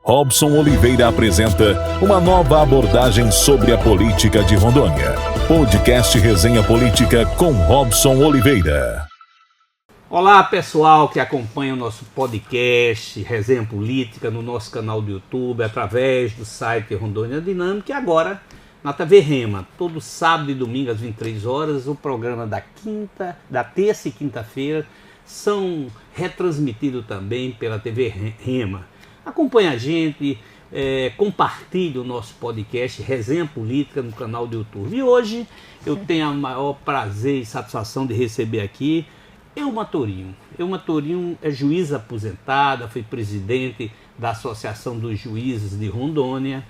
Robson Oliveira apresenta uma nova abordagem sobre a política de Rondônia. Podcast Resenha Política com Robson Oliveira. Olá pessoal que acompanha o nosso podcast Resenha Política no nosso canal do YouTube, através do site Rondônia Dinâmica e agora na TV Rema, todo sábado e domingo às 23 horas, o programa da terça e quinta-feira são retransmitidos também pela TV Rema. Acompanhe a gente, compartilhe o nosso podcast Resenha Política no canal do YouTube. E hoje eu tenho o maior prazer e satisfação de receber aqui Elma Torinho. Elma Torinho é juíza aposentada, foi presidente da Associação dos Juízes de Rondônia,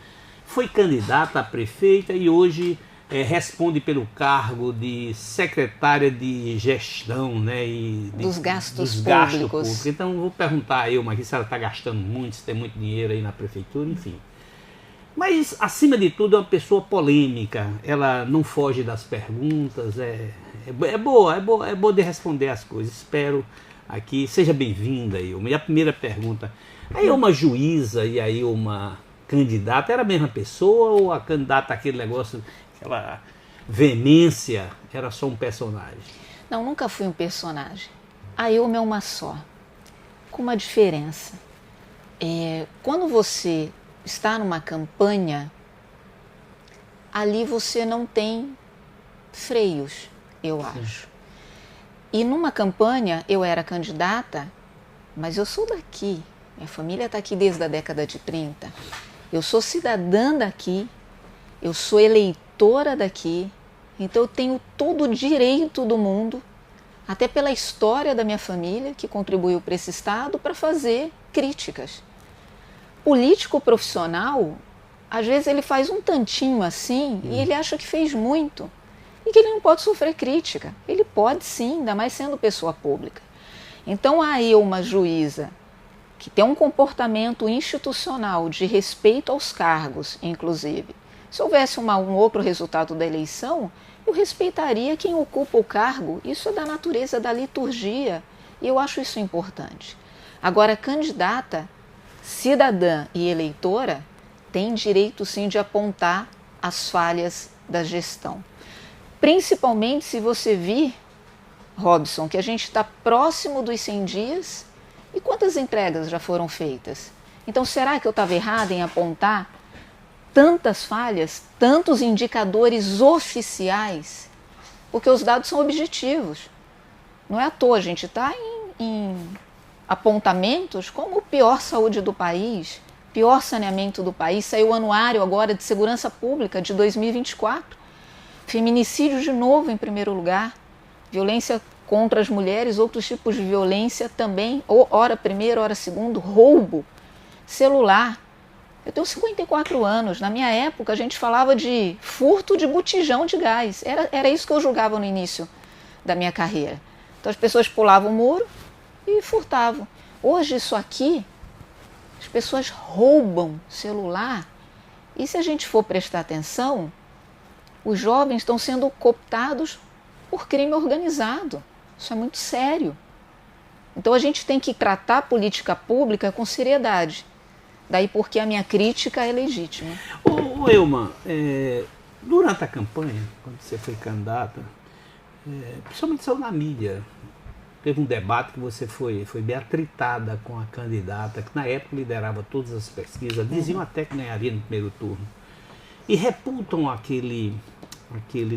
foi candidata a prefeita e hoje responde pelo cargo de secretária de gestão, né, dos gastos públicos. Então eu vou perguntar a Elma aqui se ela está gastando muito, se tem muito dinheiro aí na prefeitura, enfim. Mas, acima de tudo, é uma pessoa polêmica, ela não foge das perguntas, é boa de responder as coisas. Espero aqui, seja bem-vinda, Elma. E a primeira pergunta, a Elma juíza e a Elma candidata, era a mesma pessoa ou a candidata, aquele negócio, aquela veemência, era só um personagem? Não, nunca fui um personagem. A Elma é uma só, com uma diferença. Quando você está numa campanha, ali você não tem freios, eu acho. E numa campanha, eu era candidata, mas eu sou daqui. Minha família está aqui desde a década de 30. Eu sou cidadã daqui, eu sou eleitora daqui, então eu tenho todo o direito do mundo, até pela história da minha família, que contribuiu para esse Estado, para fazer críticas. Político profissional, às vezes ele faz um tantinho assim e ele acha que fez muito e que ele não pode sofrer crítica. Ele pode sim, ainda mais sendo pessoa pública. Então há aí uma juíza que tem um comportamento institucional de respeito aos cargos, inclusive. Se houvesse um outro resultado da eleição, eu respeitaria quem ocupa o cargo. Isso é da natureza da liturgia e eu acho isso importante. Agora, candidata, cidadã e eleitora tem direito sim de apontar as falhas da gestão. Principalmente se você vir, Robson, que a gente está próximo dos 100 dias e quantas entregas já foram feitas? Então será que eu estava errada em apontar tantas falhas, tantos indicadores oficiais? Porque os dados são objetivos. Não é à toa, a gente está em apontamentos como pior saúde do país, pior saneamento do país. Saiu o anuário agora de segurança pública de 2024. Feminicídio de novo em primeiro lugar. Violência contra as mulheres, outros tipos de violência também, ou hora primeiro, hora segundo, roubo, celular. Eu tenho 54 anos, na minha época a gente falava de furto de botijão de gás, era isso que eu julgava no início da minha carreira. Então as pessoas pulavam o muro e furtavam. Hoje isso aqui, as pessoas roubam celular e se a gente for prestar atenção, os jovens estão sendo cooptados por crime organizado. Isso é muito sério. Então a gente tem que tratar a política pública com seriedade. Daí porque a minha crítica é legítima. Ô Elma, durante a campanha, quando você foi candidata, principalmente saiu na mídia, teve um debate que você foi bem atritada com a candidata, que na época liderava todas as pesquisas, diziam até que ganharia no primeiro turno. E reputam aquele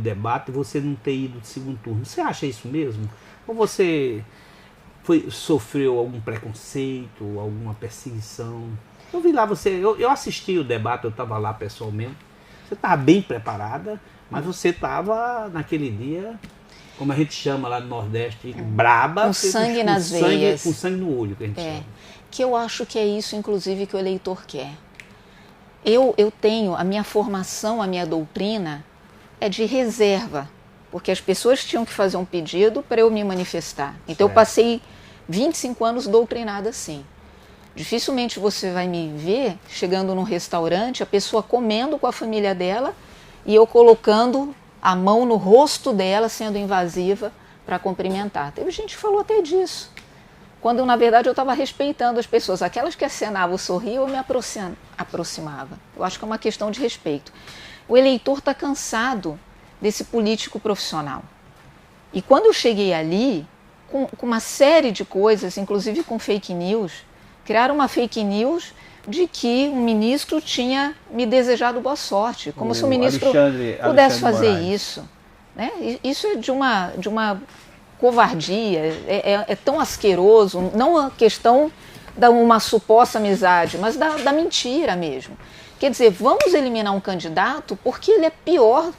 debate, você não ter ido de segundo turno. Você acha isso mesmo? Ou você sofreu algum preconceito, alguma perseguição? Eu vi lá eu assisti o debate, eu estava lá pessoalmente. Você estava bem preparada, mas você estava naquele dia, como a gente chama lá no Nordeste, braba. Com sangue nas veias. Com sangue no olho, que a gente chama. Que eu acho que é isso, inclusive, que o eleitor quer. Eu tenho, a minha formação, a minha doutrina é de reserva, porque as pessoas tinham que fazer um pedido para eu me manifestar. Então eu passei 25 anos doutrinada assim. Dificilmente você vai me ver chegando num restaurante, a pessoa comendo com a família dela e eu colocando a mão no rosto dela, sendo invasiva para cumprimentar. Teve gente que falou até disso. quando na verdade eu estava respeitando as pessoas. Aquelas que acenavam, sorriam, eu me aproximava. Eu acho que é uma questão de respeito. O eleitor está cansado desse político profissional. E quando eu cheguei ali, com uma série de coisas, inclusive com fake news, criaram uma fake news de que um ministro tinha me desejado boa sorte, como se o ministro pudesse fazer isso. Né? Isso é de uma covardia, é tão asqueroso, não a questão de uma suposta amizade, mas da mentira mesmo. Quer dizer, vamos eliminar um candidato porque ele é pior.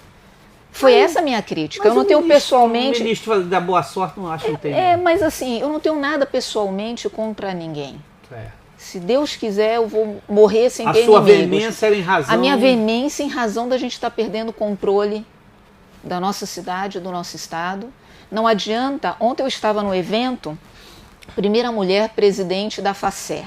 Foi essa a minha crítica. Eu não tenho pessoalmente... O ministro da boa sorte, não acho que tem. Mas assim, eu não tenho nada pessoalmente contra ninguém. Se Deus quiser, eu vou morrer sem ter inimigos. A sua veemência era em razão... A minha veemência em razão da gente estar perdendo o controle da nossa cidade, do nosso estado. Não adianta... Ontem eu estava no evento, primeira mulher presidente da FACER.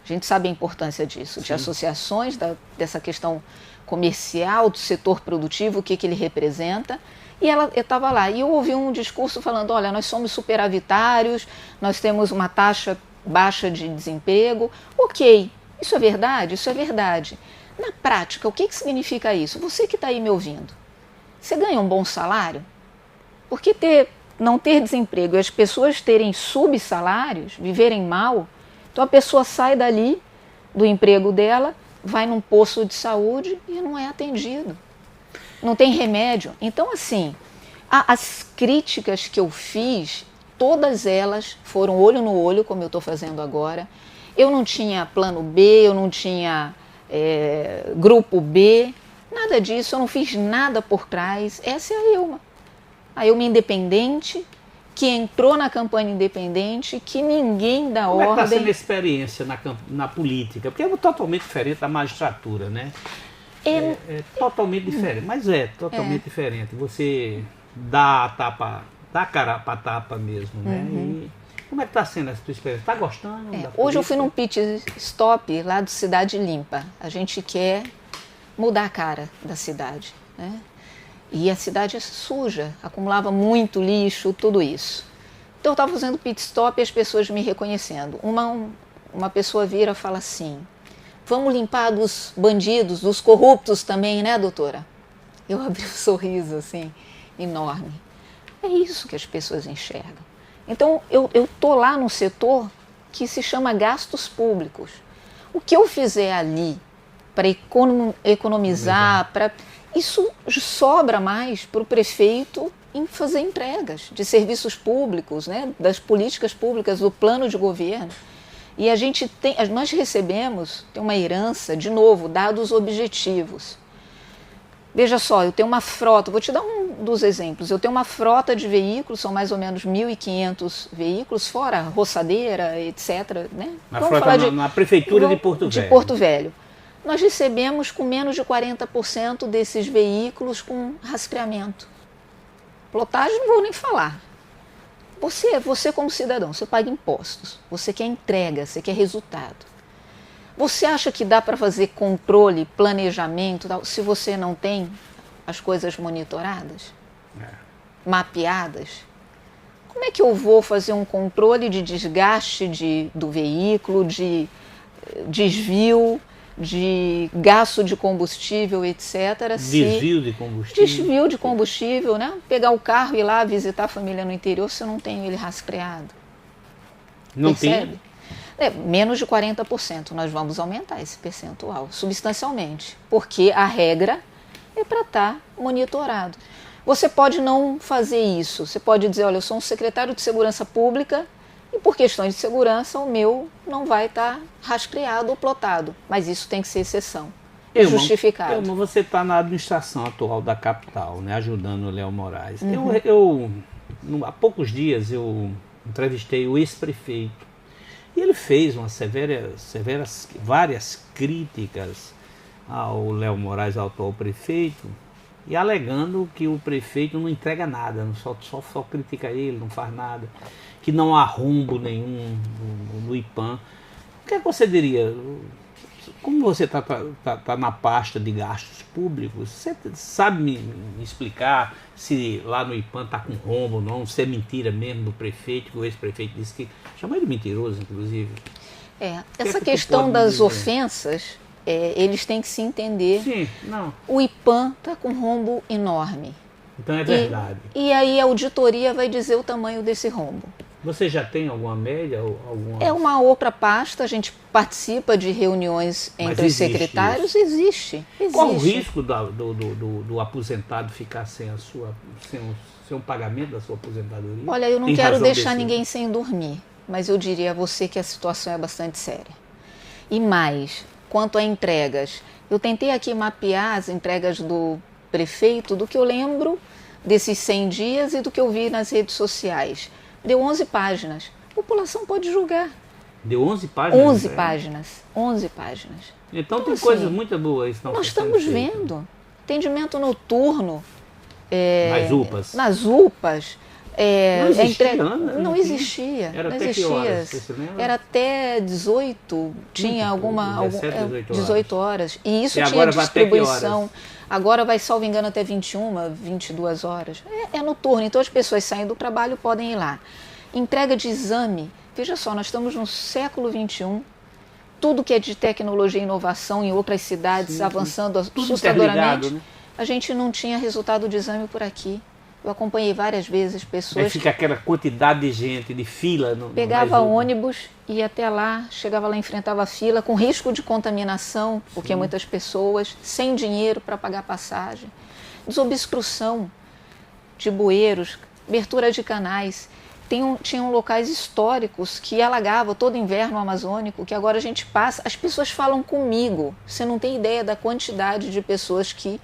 A gente sabe a importância disso, de associações, dessa questão comercial, do setor produtivo, o que ele representa. E ela estava lá. E eu ouvi um discurso falando, olha, nós somos superavitários, nós temos uma taxa baixa de desemprego. Ok, isso é verdade? Isso é verdade. Na prática, o que significa isso? Você que está aí me ouvindo, você ganha um bom salário? Porque não ter desemprego e as pessoas terem subsalários, viverem mal, então a pessoa sai dali do emprego dela, vai num posto de saúde e não é atendido. Não tem remédio. Então, assim, as críticas que eu fiz, todas elas foram olho no olho, como eu estou fazendo agora. Eu não tinha plano B, eu não tinha grupo B, nada disso, eu não fiz nada por trás. Essa é a Ilma. A Ilma independente, que entrou na campanha independente, que ninguém dá ordem... Como é que está sendo a experiência na política? Porque é totalmente diferente da magistratura, né? É totalmente diferente, mas totalmente diferente. Você dá a cara para tapa mesmo, né? E como é que está sendo essa tua experiência? Está gostando? Hoje eu fui num pit stop lá do Cidade Limpa. A gente quer mudar a cara da cidade, né? E a cidade é suja, acumulava muito lixo, tudo isso. Então eu estava fazendo pit stop e as pessoas me reconhecendo. Uma pessoa vira e fala assim, vamos limpar dos bandidos, dos corruptos também, né, doutora? Eu abri um sorriso assim, enorme. É isso que as pessoas enxergam. Então eu estou lá num setor que se chama gastos públicos. O que eu fizer ali para economizar, isso sobra mais para o prefeito em fazer entregas de serviços públicos, né, das políticas públicas, do plano de governo. E nós recebemos, tem uma herança, de novo, dados objetivos. Veja só, eu tenho uma frota, vou te dar um dos exemplos, eu tenho uma frota de veículos, são mais ou menos 1.500 veículos, fora roçadeira, etc. Né? Na prefeitura de Porto Velho. De Porto Velho. Nós recebemos com menos de 40% desses veículos com rastreamento. Plotagem não vou nem falar. Você como cidadão, você paga impostos, você quer entrega, você quer resultado. Você acha que dá para fazer controle, planejamento, tal, se você não tem as coisas monitoradas, mapeadas? Como é que eu vou fazer um controle de desgaste do veículo, de desvio, de gasto de combustível, etc. Desvio de combustível. Desvio de combustível, né? Pegar o carro e ir lá visitar a família no interior se eu não tenho ele rastreado. Não percebe? Menos de 40%. Nós vamos aumentar esse percentual, substancialmente. Porque a regra é para estar monitorado. Você pode não fazer isso. Você pode dizer, olha, eu sou um secretário de segurança pública e por questões de segurança o meu não vai estar rastreado ou plotado. Mas isso tem que ser exceção. Justificado. Você está na administração atual da capital, né, ajudando o Léo Moraes. Há poucos dias eu entrevistei o ex-prefeito e ele fez várias críticas ao Léo Moraes, ao atual prefeito, e alegando que o prefeito não entrega nada, só critica ele, não faz nada, que não há rumbo nenhum no IPAM. O que é que você diria? Como você está na pasta de gastos públicos, você sabe me explicar se lá no IPAM está com rombo ou não, se é mentira mesmo do prefeito, que o ex-prefeito disse que... Chamou ele de mentiroso, inclusive. Essa questão das ofensas, eles têm que se entender. Sim, não. O IPAM está com rombo enorme. Então é verdade. E aí a auditoria vai dizer o tamanho desse rombo. Você já tem alguma média? É uma outra pasta, a gente participa de reuniões entre os secretários, existe. Qual o risco do aposentado ficar sem um pagamento da sua aposentadoria? Olha, eu não quero deixar ninguém sem dormir, mas eu diria a você que a situação é bastante séria. E mais, quanto a entregas, eu tentei aqui mapear as entregas do prefeito, do que eu lembro desses 100 dias e do que eu vi nas redes sociais. Deu 11 páginas. A população pode julgar. Deu 11 páginas? 11 páginas. 11 páginas. Então tem assim, coisas muito boas. Nós estamos vendo. Atendimento noturno. Nas UPAs. Nas UPAs. Não existia, não existia. Era não até existia. que horas? Você se lembra? Era até 18, tinha alguma... 18 horas. E isso e tinha agora distribuição. Agora vai, salvo engano, até 21, 22 horas. É noturno, então as pessoas saem do trabalho podem ir lá. Entrega de exame. Veja só, nós estamos no século XXI. Tudo que é de tecnologia e inovação em outras cidades avançando assustadoramente. Né? A gente não tinha resultado de exame por aqui. Eu acompanhei várias vezes pessoas... Aí fica aquela quantidade de gente, de fila... Pegava ônibus, ia até lá, chegava lá, enfrentava a fila, com risco de contaminação, porque muitas pessoas, sem dinheiro para pagar passagem. Desobstrução de bueiros, abertura de canais. Tinham locais históricos que alagavam todo inverno amazônico, que agora a gente passa... As pessoas falam comigo. Você não tem ideia da quantidade de pessoas que,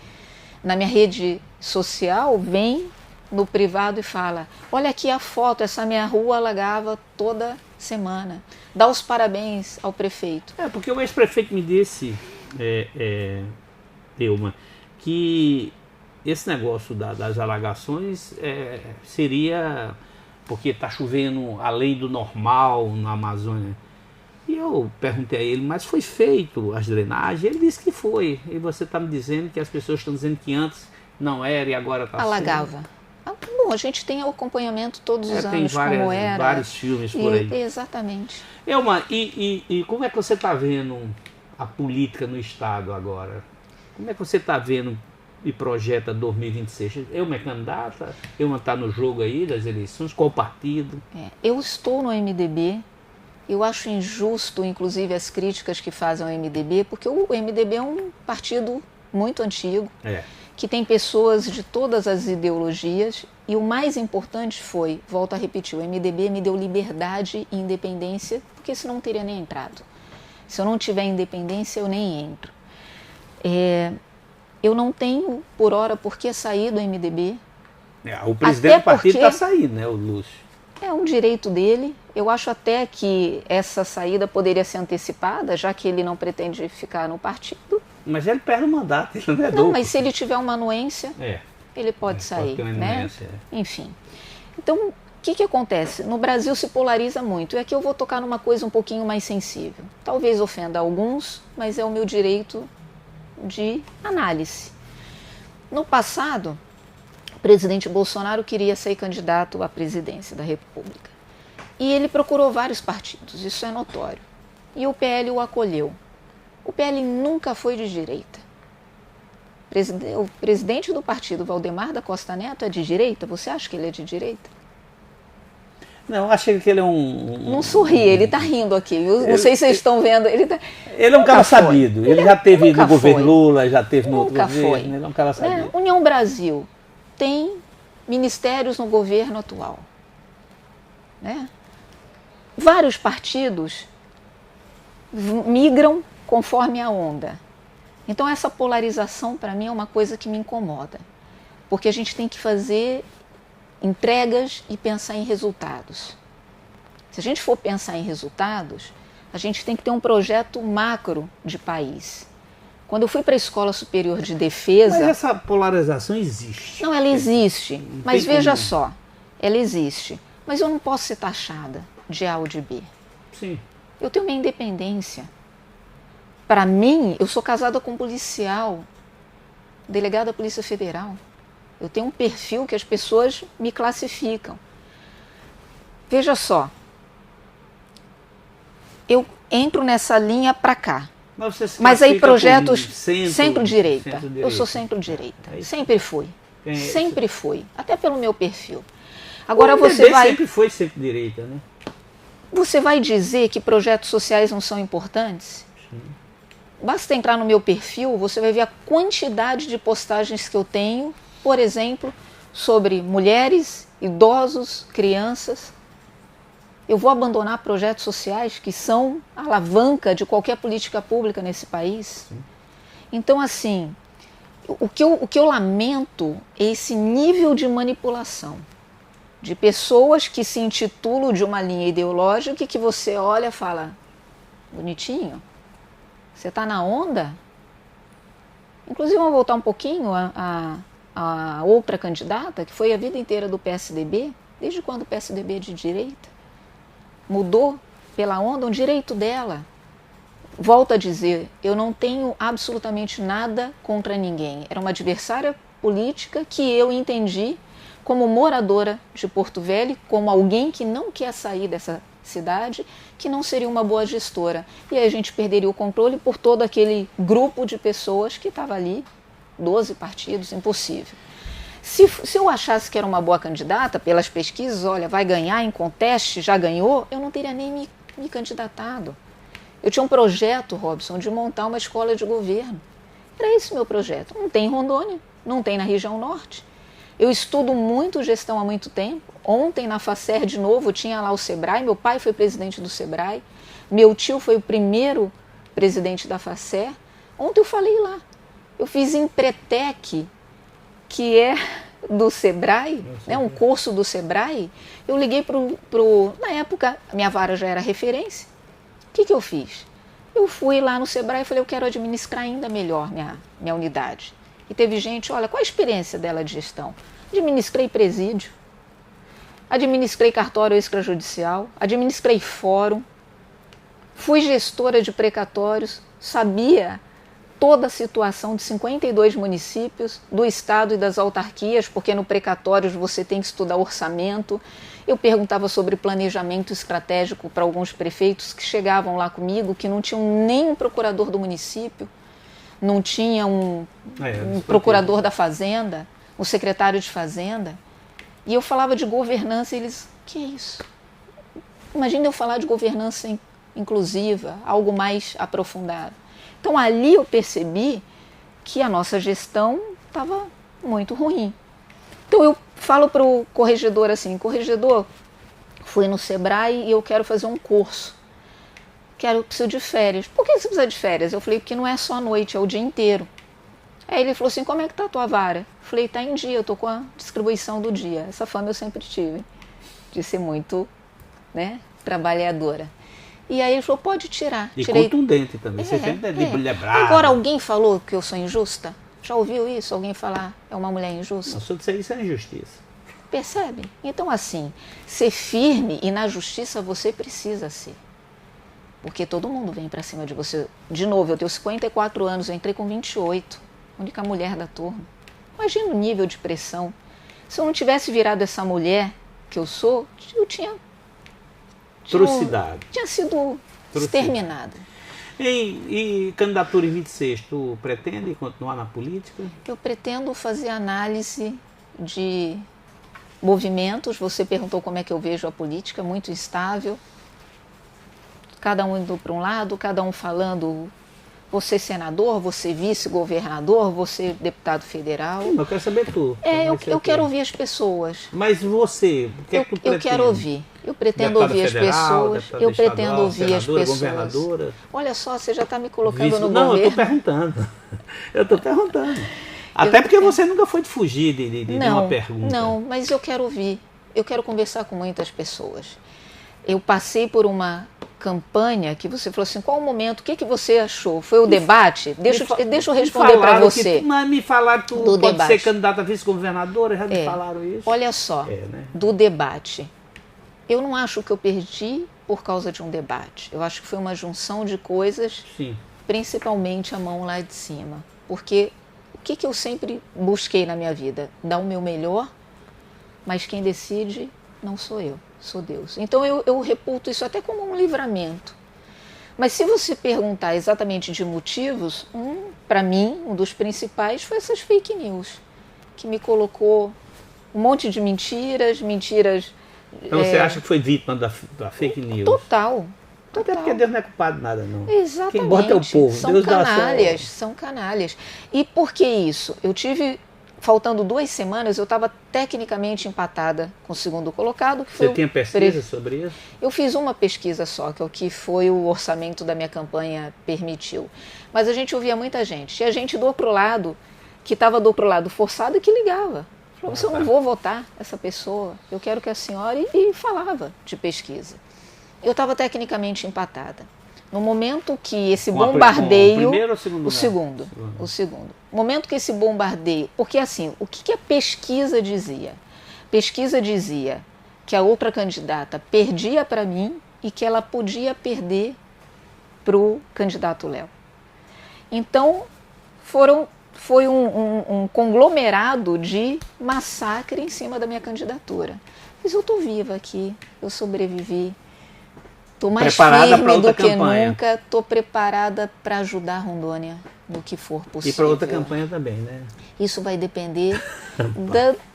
na minha rede social, vêm no privado e fala: olha aqui a foto, essa minha rua alagava toda semana. Dá os parabéns ao prefeito. Porque o ex-prefeito me disse, Elma, que esse negócio das alagações seria porque está chovendo além do normal na Amazônia. E eu perguntei a ele, mas foi feito as drenagens? Ele disse que foi. E você está me dizendo que as pessoas estão dizendo que antes não era e agora está sendo. Alagava. Bom, a gente tem o acompanhamento todos os anos, como era. Vários filmes por aí. Exatamente. Elma, e como é que você está vendo a política no Estado agora? Como é que você está vendo e projeta 2026? Elma é candidata? Elma está no jogo aí das eleições? Qual partido? Eu estou no MDB. Eu acho injusto, inclusive, as críticas que fazem ao MDB, porque o MDB é um partido muito antigo. Que tem pessoas de todas as ideologias, e o mais importante foi, volto a repetir, o MDB me deu liberdade e independência, porque senão não teria nem entrado. Se eu não tiver independência, eu nem entro. Eu não tenho, por hora, por que sair do MDB. O presidente do partido está saindo, né, o Lúcio? É um direito dele. Eu acho até que essa saída poderia ser antecipada, já que ele não pretende ficar no partido. Mas ele perde o mandato, ele não é Não, mas se ele tiver uma anuência, ele pode sair. Pode ter uma anuência, Enfim. Então, o que acontece? No Brasil se polariza muito. E aqui eu vou tocar numa coisa um pouquinho mais sensível. Talvez ofenda alguns, mas é o meu direito de análise. No passado, o presidente Bolsonaro queria ser candidato à presidência da República. E ele procurou vários partidos, isso é notório. E o PL o acolheu. O PL nunca foi de direita. O presidente do partido, Valdemar da Costa Neto, é de direita? Você acha que ele é de direita? Não, achei que ele é Não sorri, ele está rindo aqui. Não sei se vocês estão vendo. Ele é um cara sabido. Ele já teve no governo Lula, já teve no outro governo. Ele é um cara sabido. União Brasil tem ministérios no governo atual. Vários partidos migram conforme a onda. Então essa polarização para mim é uma coisa que me incomoda, porque a gente tem que fazer entregas e pensar em resultados. Se a gente for pensar em resultados, a gente tem que ter um projeto macro de país. Quando eu fui para a Escola Superior de Defesa... Mas essa polarização existe. Não, ela existe, mas veja só, ela existe, mas eu não posso ser taxada de A ou de B. Sim. Eu tenho minha independência. Para mim, eu sou casada com um policial, delegado da Polícia Federal. Eu tenho um perfil que as pessoas me classificam. Veja só, eu entro nessa linha para cá. Mas aí projetos centro-direita. Eu sou centro-direita. Sempre fui. Sempre fui. Até pelo meu perfil. Agora você vai... sempre foi centro-direita, né? Você vai dizer que projetos sociais não são importantes? Sim. Basta entrar no meu perfil, você vai ver a quantidade de postagens que eu tenho, por exemplo, sobre mulheres, idosos, crianças. Eu vou abandonar projetos sociais que são a alavanca de qualquer política pública nesse país? Sim. Então, assim, o que eu lamento é esse nível de manipulação de pessoas que se intitulam de uma linha ideológica e que você olha e fala, bonitinho, você está na onda? Inclusive, vamos voltar um pouquinho a outra candidata, que foi a vida inteira do PSDB. Desde quando o PSDB é de direita? Mudou pela onda, um direito dela. Volto a dizer, eu não tenho absolutamente nada contra ninguém. Era uma adversária política que eu entendi como moradora de Porto Velho, como alguém que não quer sair dessa cidade, que não seria uma boa gestora. E aí a gente perderia o controle por todo aquele grupo de pessoas que estava ali, 12 partidos, impossível. Se eu achasse que era uma boa candidata, pelas pesquisas, olha, vai ganhar em conteste, já ganhou, eu não teria nem me candidatado. Eu tinha um projeto, Robson, de montar uma escola de governo. Era esse o meu projeto. Não tem em Rondônia, não tem na região norte. Eu estudo muito gestão há muito tempo. Ontem na FACER de novo tinha lá o Sebrae, meu pai foi presidente do Sebrae, meu tio foi o primeiro presidente da FACER. Ontem eu falei lá, eu fiz Empretec, que é do Sebrae, né, um curso do Sebrae. Eu liguei na época, a minha vara já era referência. O que eu fiz? Eu fui lá no Sebrae e falei, eu quero administrar ainda melhor minha unidade. E teve gente, olha, qual a experiência dela de gestão? Administrei presídio, administrei cartório extrajudicial, administrei fórum, fui gestora de precatórios, sabia toda a situação de 52 municípios, do estado e das autarquias, porque no precatório você tem que estudar orçamento. Eu perguntava sobre planejamento estratégico para alguns prefeitos que chegavam lá comigo, que não tinham nem um procurador do município, não tinha um procurador da fazenda, um secretário de fazenda. E eu falava de governança e eles, que é isso? Imagina eu falar de governança inclusiva, algo mais aprofundado. Então ali eu percebi que a nossa gestão estava muito ruim. Então eu falo para o corregedor assim, corregedor, fui no Sebrae e eu quero fazer um curso. Preciso de férias. Por que você precisa de férias? Eu falei, porque não é só a noite, é o dia inteiro. Aí ele falou assim, como é que tá a tua vara? Eu falei, tá em dia, eu tô com a distribuição do dia. Essa fama eu sempre tive, de ser muito, né, trabalhadora. E aí ele falou, pode tirar. E contundente também, você sempre é de mulher brava. Agora alguém falou que eu sou injusta? Já ouviu isso? Alguém falar, é uma mulher injusta? Não, se eu disser isso é injustiça. Percebe? Então assim, ser firme e na justiça você precisa ser. Porque todo mundo vem pra cima de você. De novo, eu tenho 54 anos, eu entrei com 28, única mulher da turma. Imagina o nível de pressão. Se eu não tivesse virado essa mulher que eu sou, eu tinha sido exterminada. E candidatura em 26, tu pretende continuar na política? Eu pretendo fazer análise de movimentos. Você perguntou como é que eu vejo a política, muito instável. Cada um indo para um lado, cada um falando, você senador, você vice-governador, você deputado federal. Eu quero saber tu. Eu quero ouvir as pessoas. Mas você, o que é que tu pretende? Eu quero ouvir. Eu pretendo ouvir as pessoas. Eu pretendo ouvir as pessoas. Governadora. Olha só, você já está me colocando no Não, governo. eu estou perguntando. Até porque você nunca foi de fugir de uma pergunta. Não, mas eu quero ouvir. Eu quero conversar com muitas pessoas. Eu passei por uma campanha que você falou assim, qual o momento, o que você achou? Foi o debate? Deixa eu responder para você. Me falaram que tu pode debate. ser candidata a vice-governadora, já me falaram isso. Olha só, do debate. Eu não acho que eu perdi por causa de um debate. Eu acho que foi uma junção de coisas principalmente a mão lá de cima. Porque o que eu sempre busquei na minha vida? Dar o meu melhor, mas quem decide não sou eu, sou Deus. Então eu reputo isso até como um livramento. Mas se você perguntar exatamente de motivos, para mim, um dos principais foi essas fake news, que me colocou um monte de mentiras. Então você acha que foi vítima da fake news? Total. Até porque Deus não é culpado de nada, não. Exatamente. Quem bota é o povo. São Deus canalhas, são canalhas. E por que isso? Eu tive, faltando 2 semanas, eu estava tecnicamente empatada com o segundo colocado. Que foi Você tinha pesquisa sobre isso? Eu fiz uma pesquisa só, que é o que foi o orçamento da minha campanha permitiu. Mas a gente ouvia muita gente. Tinha gente do outro lado, que estava do outro lado forçado e que ligava. Falou, eu não vou votar essa pessoa, eu quero que a senhora... E falava de pesquisa. Eu estava tecnicamente empatada. No momento que esse bombardeio... O primeiro ou o segundo? O segundo. No momento que esse bombardeio... Porque assim, o que a pesquisa dizia? Pesquisa dizia que a outra candidata perdia para mim e que ela podia perder para o candidato Léo. Então, foi um conglomerado de massacre em cima da minha candidatura. Mas eu estou viva aqui, eu sobrevivi. Estou mais firme do que nunca, estou preparada para ajudar Rondônia no que for possível. E para outra campanha também, né? Isso vai depender,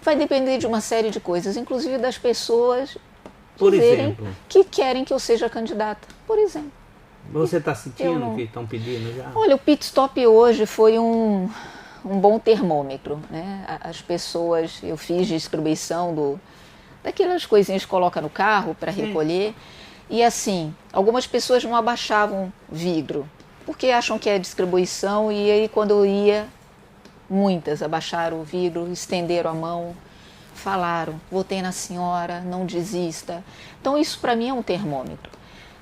vai depender de uma série de coisas, inclusive das pessoas que querem que eu seja candidata, por exemplo. Você está sentindo que estão pedindo já? Olha, o pit stop hoje foi um bom termômetro, né? As pessoas, eu fiz distribuição daquelas coisinhas que coloca no carro para recolher. E assim, algumas pessoas não abaixavam vidro, porque acham que é distribuição, e aí quando eu ia, muitas abaixaram o vidro, estenderam a mão, falaram, votei na senhora, não desista. Então isso para mim é um termômetro.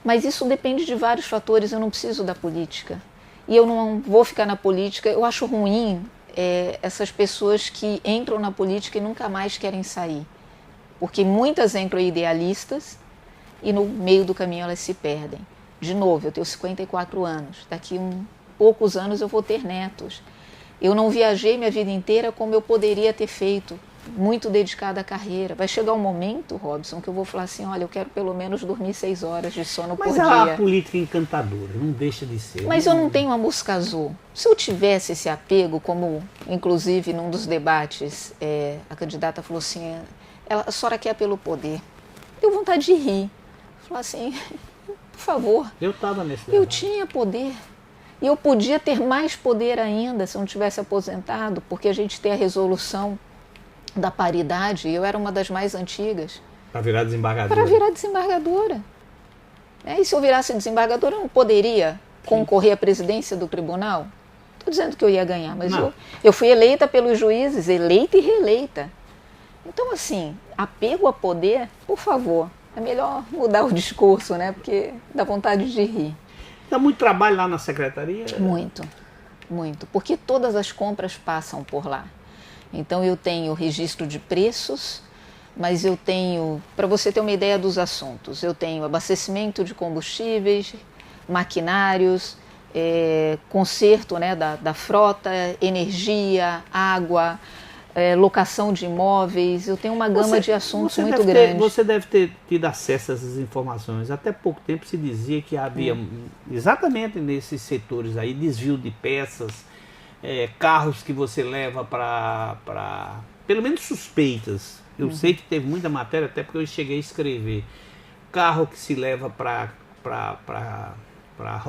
Mas isso depende de vários fatores, eu não preciso da política. E eu não vou ficar na política, eu acho ruim essas pessoas que entram na política e nunca mais querem sair. Porque muitas entram idealistas, e no meio do caminho elas se perdem. De novo, eu tenho 54 anos, daqui poucos anos eu vou ter netos. Eu não viajei minha vida inteira como eu poderia ter feito, muito dedicada à carreira. Vai chegar um momento, Robson, que eu vou falar assim, olha, eu quero pelo menos dormir 6 horas de sono por dia. Mas a política encantadora, não deixa de ser. Mas eu não tenho uma mosca azul. Se eu tivesse esse apego, como inclusive num dos debates, a candidata falou assim, a senhora quer pelo poder. Deu vontade de rir. Falar assim, por favor. Eu estava nesse debate. Eu tinha poder. E eu podia ter mais poder ainda se eu não tivesse aposentado, porque a gente tem a resolução da paridade, eu era uma das mais antigas. Para virar desembargadora. Para virar desembargadora. E se eu virasse desembargadora, eu não poderia concorrer à presidência do tribunal? Estou dizendo que eu ia ganhar, mas eu fui eleita pelos juízes, eleita e reeleita. Então, assim, apego a poder, por favor, é melhor mudar o discurso, né? Porque dá vontade de rir. Dá muito trabalho lá na secretaria? Muito, muito. Porque todas as compras passam por lá. Então eu tenho registro de preços, mas eu tenho, para você ter uma ideia dos assuntos, eu tenho abastecimento de combustíveis, maquinários, conserto, né, da frota, energia, água, locação de imóveis, eu tenho uma gama de assuntos muito grande. Você deve ter tido acesso a essas informações. Até pouco tempo se dizia que havia, exatamente nesses setores aí, desvio de peças, carros que você leva para pelo menos suspeitas. Eu sei que teve muita matéria, até porque eu cheguei a escrever. Carro que se leva para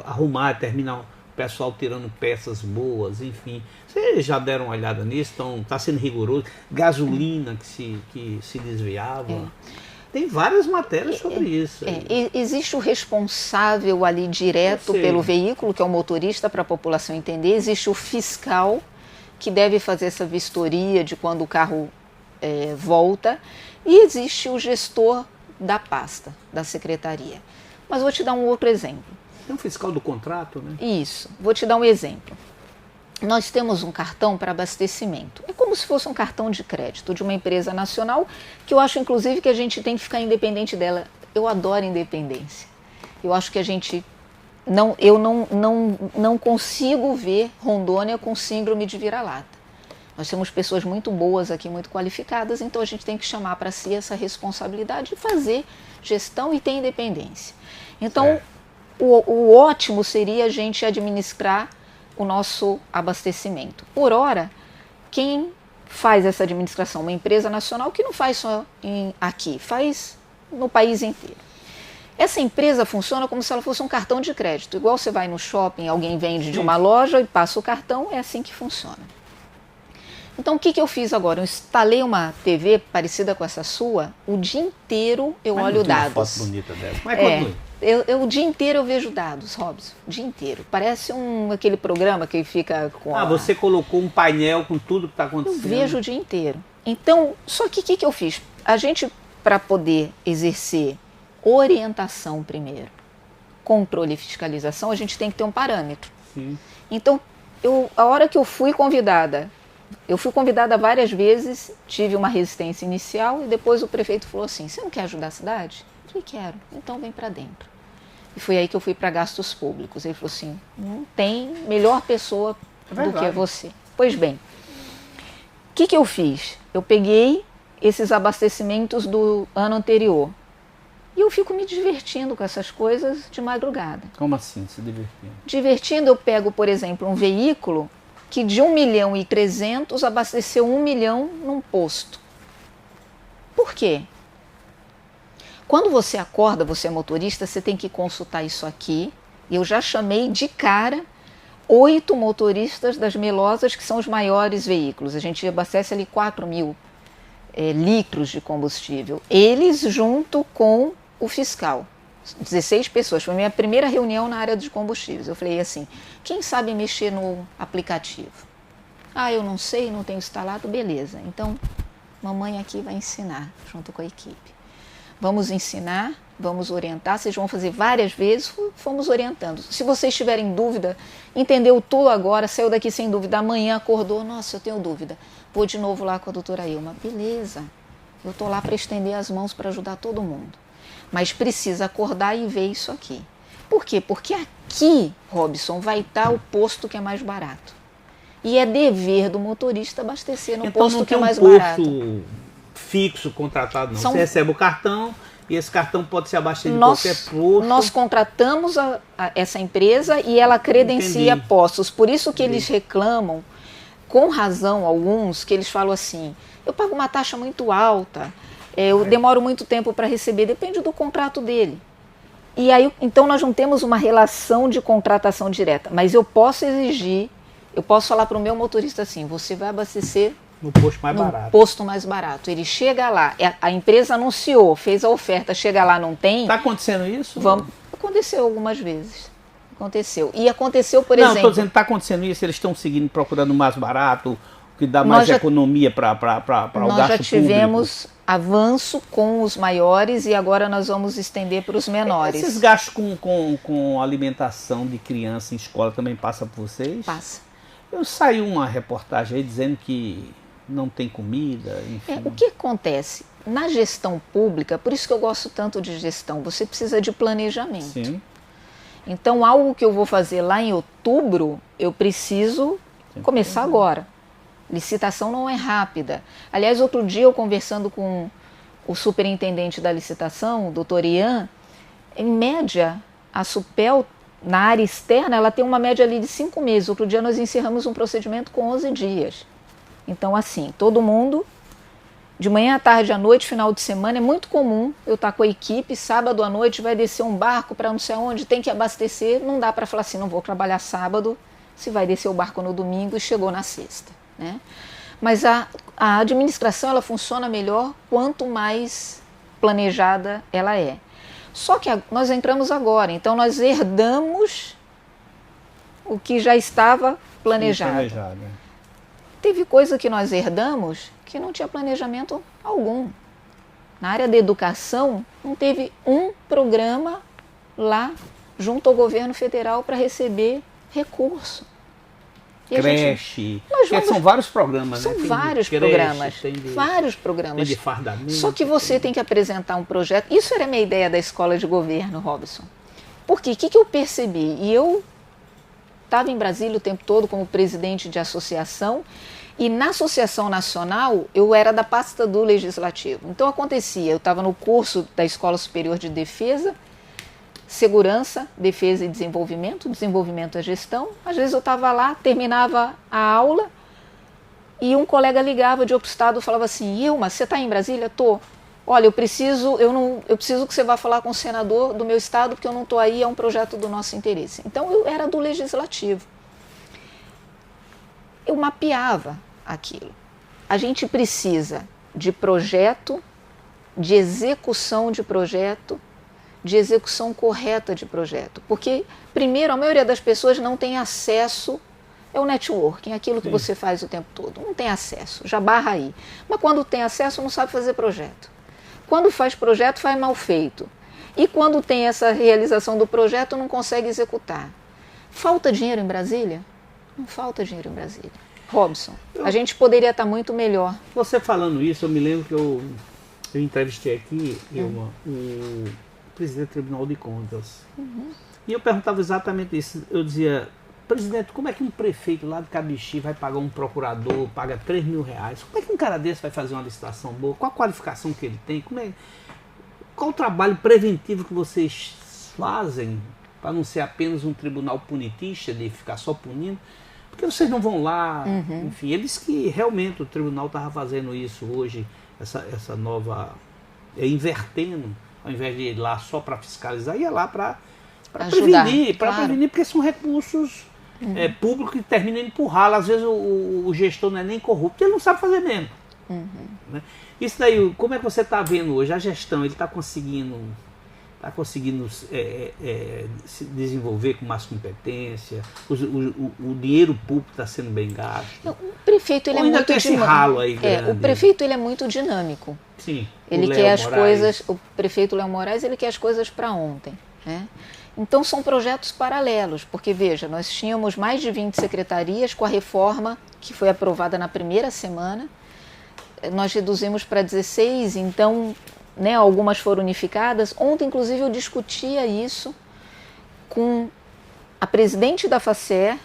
arrumar, terminar o pessoal tirando peças boas, enfim. Vocês já deram uma olhada nisso? Está sendo rigoroso. Gasolina que se desviava. Tem várias matérias sobre isso. Existe o responsável ali direto pelo veículo, que é o motorista, para a população entender. Existe o fiscal, que deve fazer essa vistoria de quando o carro volta. E existe o gestor da pasta, da secretaria. Mas vou te dar um outro exemplo. Tem um fiscal do contrato, né? Isso. Vou te dar um exemplo. Nós temos um cartão para abastecimento. É como se fosse um cartão de crédito de uma empresa nacional, que eu acho, inclusive, que a gente tem que ficar independente dela. Eu adoro independência. Eu acho que a gente eu não consigo ver Rondônia com síndrome de vira-lata. Nós temos pessoas muito boas aqui, muito qualificadas, então a gente tem que chamar para si essa responsabilidade de fazer gestão e ter independência. Então, o ótimo seria a gente administrar o nosso abastecimento. Por hora, quem faz essa administração? Uma empresa nacional que não faz só aqui, faz no país inteiro. Essa empresa funciona como se ela fosse um cartão de crédito. Igual você vai no shopping, alguém vende de uma loja e passa o cartão, é assim que funciona. Então, o que eu fiz agora? Eu instalei uma TV parecida com essa sua, o dia inteiro eu olho dados. Uma foto bonita dessa. Mas continue. O dia inteiro eu vejo dados, Robson, o dia inteiro. Parece aquele programa que fica com você colocou um painel com tudo que está acontecendo. Eu vejo o dia inteiro. Então, só que o que eu fiz? A gente, para poder exercer orientação primeiro, controle e fiscalização, a gente tem que ter um parâmetro. Sim. Então, a hora que eu fui convidada várias vezes, tive uma resistência inicial e depois o prefeito falou assim, você não quer ajudar a cidade? Eu falei, quero, então vem para dentro. E foi aí que eu fui para gastos públicos. Ele falou assim, não tem melhor pessoa do que você. Pois bem, o que eu fiz? Eu peguei esses abastecimentos do ano anterior e eu fico me divertindo com essas coisas de madrugada. Como assim, se divertindo? Divertindo, eu pego, por exemplo, um veículo que de 1.300.000 abasteceu 1 milhão num posto. Por quê? Quando você acorda, você é motorista, você tem que consultar isso aqui. Eu já chamei de cara 8 motoristas das melosas, que são os maiores veículos. A gente abastece ali 4.000 litros de combustível. Eles junto com o fiscal. 16 pessoas. Foi a minha primeira reunião na área dos combustíveis. Eu falei assim, quem sabe mexer no aplicativo? Eu não sei, não tenho instalado. Beleza, então mamãe aqui vai ensinar junto com a equipe. Vamos ensinar, vamos orientar, vocês vão fazer várias vezes, fomos orientando. Se vocês tiverem dúvida, entendeu tudo agora, saiu daqui sem dúvida, amanhã acordou, nossa, eu tenho dúvida, vou de novo lá com a doutora Ilma. Beleza, eu estou lá para estender as mãos para ajudar todo mundo. Mas precisa acordar e ver isso aqui. Por quê? Porque aqui, Robson, vai estar o posto que é mais barato. E é dever do motorista abastecer no posto que é mais barato. Então não tem um posto fixo, contratado, não. Você recebe o cartão e esse cartão pode ser abastecido em qualquer posto. Nós contratamos essa empresa e ela credencia postos. Por isso que eles reclamam, com razão alguns, que eles falam assim, eu pago uma taxa muito alta, eu demoro muito tempo para receber, depende do contrato dele. E aí, então nós não temos uma relação de contratação direta, mas eu posso exigir, eu posso falar para o meu motorista assim, você vai abastecer no posto mais barato. Ele chega lá, a empresa anunciou, fez a oferta, chega lá, não tem. Está acontecendo isso? Aconteceu algumas vezes. Aconteceu. E aconteceu, por exemplo... Não, estou dizendo, está acontecendo isso, eles estão procurando mais barato, que dá mais economia para o gasto público. Nós já tivemos avanço com os maiores e agora nós vamos estender para os menores. Esses gastos com alimentação de criança em escola também passa por vocês? Passa. Saiu uma reportagem aí dizendo que não tem comida, enfim. O que acontece? Na gestão pública, por isso que eu gosto tanto de gestão, você precisa de planejamento. Sim. Então, algo que eu vou fazer lá em outubro, eu preciso começar agora. Licitação não é rápida. Aliás, outro dia eu conversando com o superintendente da licitação, o doutor Ian, em média, a Supel, na área externa, ela tem uma média ali de 5 meses. Outro dia nós encerramos um procedimento com 11 dias. Então, assim, todo mundo, de manhã à tarde, à noite, final de semana, é muito comum eu estar com a equipe, sábado à noite vai descer um barco para não sei onde, tem que abastecer, não dá para falar assim, não vou trabalhar sábado, se vai descer o barco no domingo e chegou na sexta, né? Mas a administração, ela funciona melhor quanto mais planejada ela é. Só que nós entramos agora, então nós herdamos o que já estava planejado. Teve coisa que nós herdamos que não tinha planejamento algum. Na área da educação, não teve um programa lá junto ao governo federal para receber recurso. Creche, são vários programas, são né? Vários programas. Tem de fardamento. Só que você tem que apresentar um projeto. Isso era a minha ideia da escola de governo, Robson. Por quê? O que eu percebi? E eu estava em Brasília o tempo todo como presidente de associação, e na Associação Nacional eu era da pasta do Legislativo. Então acontecia, eu estava no curso da Escola Superior de Defesa, Segurança, Defesa e Desenvolvimento, Desenvolvimento e Gestão. Às vezes eu estava lá, terminava a aula e um colega ligava de outro estado e falava assim: Ilma, você está em Brasília? Tô. Olha, eu preciso que você vá falar com o senador do meu estado porque eu não estou aí, é um projeto do nosso interesse. Então eu era do Legislativo. Eu mapeava aquilo. A gente precisa de projeto, de execução de projeto, de execução correta de projeto. Porque, primeiro, a maioria das pessoas não tem acesso ao networking, aquilo que você faz o tempo todo. Não tem acesso, já barra aí. Mas quando tem acesso, não sabe fazer projeto. Quando faz projeto, faz mal feito. E quando tem essa realização do projeto, não consegue executar. Falta dinheiro em Brasília? Não falta dinheiro em Brasília. Robson, a gente poderia estar muito melhor. Você falando isso, eu me lembro que eu entrevistei aqui o presidente do Tribunal de Contas. E eu perguntava exatamente isso. Eu dizia: presidente, como é que um prefeito lá de Cabixi vai pagar um procurador, paga R$3.000? Como é que um cara desse vai fazer uma licitação boa? Qual a qualificação que ele tem? Qual o trabalho preventivo que vocês fazem para não ser apenas um tribunal punitista, de ficar só punindo? Porque vocês não vão lá, enfim, eles que realmente o tribunal estava fazendo isso hoje, essa nova, invertendo, ao invés de ir lá só para fiscalizar, ia lá para prevenir, prevenir, porque são recursos públicos que terminam indo por ralo. Às vezes o gestor não é nem corrupto, ele não sabe fazer mesmo. Né? Isso daí, como é que você está vendo hoje? A gestão, ele está conseguindo se desenvolver com mais competência? O dinheiro público está sendo bem gasto? O prefeito ele é muito dinâmico. Ralo aí o prefeito ele é muito dinâmico. Sim. Ele quer as coisas. O prefeito Léo Moraes, ele quer as coisas para ontem, né? Então são projetos paralelos, porque veja, nós tínhamos mais de 20 secretarias com a reforma que foi aprovada na primeira semana. Nós reduzimos para 16, então, né, algumas foram unificadas. Ontem, inclusive, eu discutia isso com a presidente da FACER,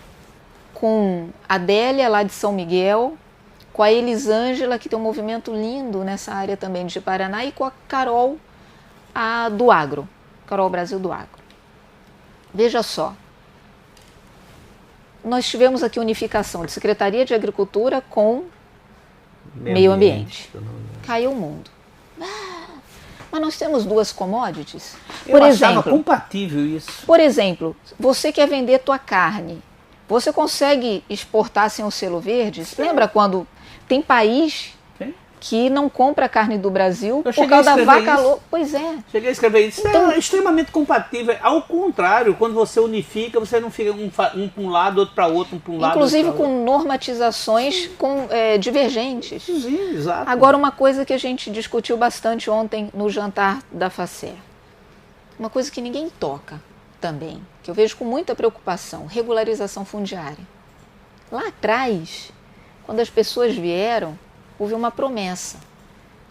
com a Adélia, lá de São Miguel, com a Elisângela, que tem um movimento lindo nessa área também de Paraná, e com a Carol do Agro, Carol Brasil do Agro. Veja só, nós tivemos aqui unificação de Secretaria de Agricultura com Meio Ambiente. Caiu o mundo. Mas nós temos duas commodities. Eu achava compatível isso. Por exemplo, você quer vender tua carne, você consegue exportar sem o selo verde? Lembra quando tem país que não compra carne do Brasil por causa da vaca louca? Pois é. Cheguei a escrever isso. Então, é extremamente compatível. Ao contrário, quando você unifica, você não fica um para um lado, outro para outro, um para um lado. Inclusive com normatizações divergentes. Sim, exato. Agora, uma coisa que a gente discutiu bastante ontem no jantar da FACER, uma coisa que ninguém toca também, que eu vejo com muita preocupação: regularização fundiária. Lá atrás, quando as pessoas vieram, houve uma promessa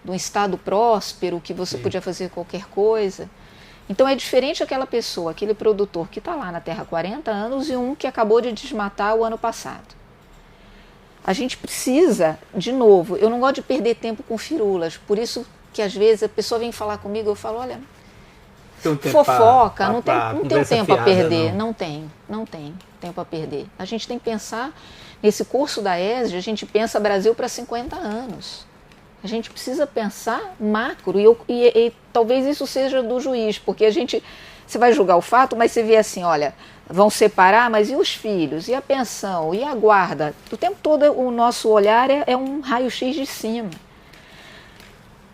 de um estado próspero, que você podia fazer qualquer coisa. Então é diferente aquela pessoa, aquele produtor que está lá na terra há 40 anos e um que acabou de desmatar o ano passado. A gente precisa, de novo, eu não gosto de perder tempo com firulas, por isso que às vezes a pessoa vem falar comigo, eu falo: olha, fofoca, não tem tempo a perder. Não tem tempo a perder. A gente tem que pensar. Nesse curso da ESG, a gente pensa Brasil para 50 anos. A gente precisa pensar macro. E talvez isso seja do juiz, porque você vai julgar o fato, mas você vê assim: olha, vão separar, mas e os filhos? E a pensão? E a guarda? O tempo todo o nosso olhar é um raio-x de cima.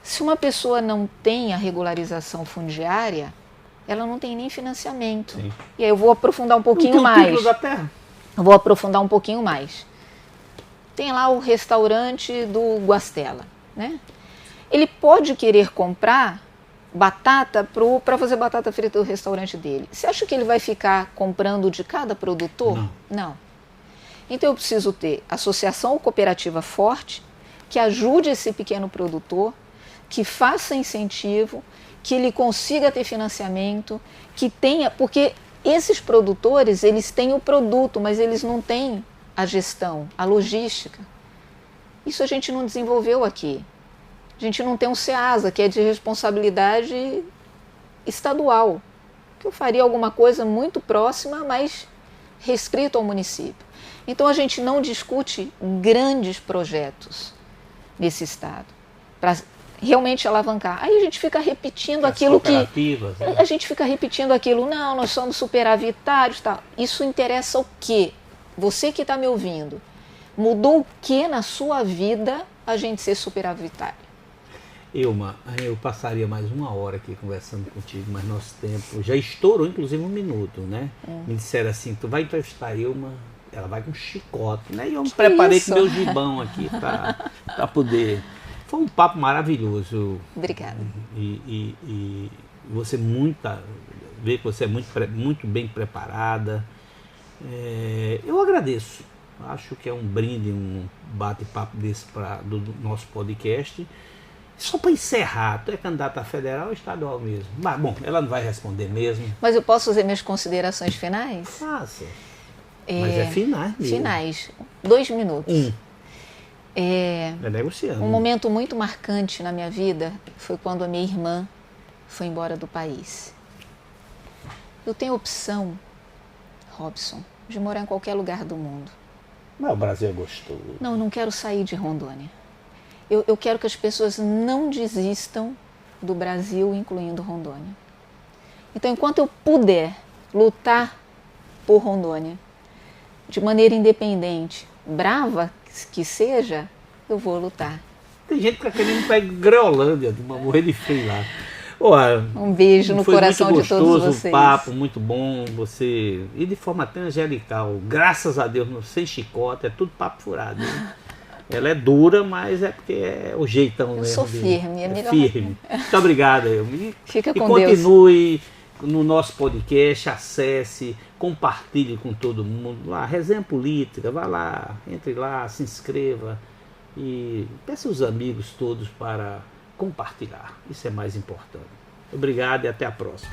Se uma pessoa não tem a regularização fundiária, ela não tem nem financiamento. Sim. E aí eu vou aprofundar um pouquinho mais. Título da terra. Eu vou aprofundar um pouquinho mais. Tem lá o restaurante do Guastella, né? Ele pode querer comprar batata para fazer batata frita do restaurante dele. Você acha que ele vai ficar comprando de cada produtor? Não. Então eu preciso ter associação ou cooperativa forte que ajude esse pequeno produtor, que faça incentivo, que ele consiga ter financiamento, que tenha, porque esses produtores, eles têm o produto, mas eles não têm a gestão, a logística. Isso a gente não desenvolveu aqui. A gente não tem um SEASA, que é de responsabilidade estadual, que eu faria alguma coisa muito próxima, mas restrito ao município. Então a gente não discute grandes projetos nesse estado, para realmente alavancar. Aí a gente fica repetindo aquilo que... Né? A gente fica repetindo aquilo, não, nós somos superavitários, tal. Isso interessa o quê? Você que está me ouvindo, mudou o que na sua vida a gente ser superavitário? Ilma, eu passaria mais 1 hora aqui conversando contigo, mas nosso tempo já estourou, inclusive 1 minuto, né? Me disseram assim, tu vai entrevistar a Ilma, ela vai com chicote, né? E eu me preparei com meu gibão aqui para poder... Foi um papo maravilhoso. Obrigada. E você vê que você é muito bem preparada. Eu agradeço. Acho que é um brinde, um bate-papo desse do nosso podcast. Só para encerrar, tu é candidata a federal ou estadual mesmo? Mas, bom, ela não vai responder mesmo. Mas eu posso fazer minhas considerações finais? Faça. Mas é finais mesmo. Finais. 2 minutos. É negociando. Um momento muito marcante na minha vida foi quando a minha irmã foi embora do país. Eu tenho opção, Robson, de morar em qualquer lugar do mundo. Mas o Brasil é gostoso. Não, eu não quero sair de Rondônia. Eu quero que as pessoas não desistam do Brasil, incluindo Rondônia. Então, enquanto eu puder lutar por Rondônia, de maneira independente, brava que seja, eu vou lutar. Tem gente que está querendo ir para a Greolândia, morrer de frio lá. Olha, um beijo no coração de todos vocês. Foi um papo muito bom, você... E de forma até angelical. Graças a Deus, sem chicote, é tudo papo furado. Né? Ela é dura, mas é porque é o jeitão mesmo. Eu sou firme, é melhor. Firme. Muito obrigado, Ilma. Fica com Deus. Deus. Continue no nosso podcast, acesse, compartilhe com todo mundo. Lá, Resenha Política, vá lá, entre lá, se inscreva e peça os amigos todos para compartilhar. Isso é mais importante. Obrigado e até a próxima.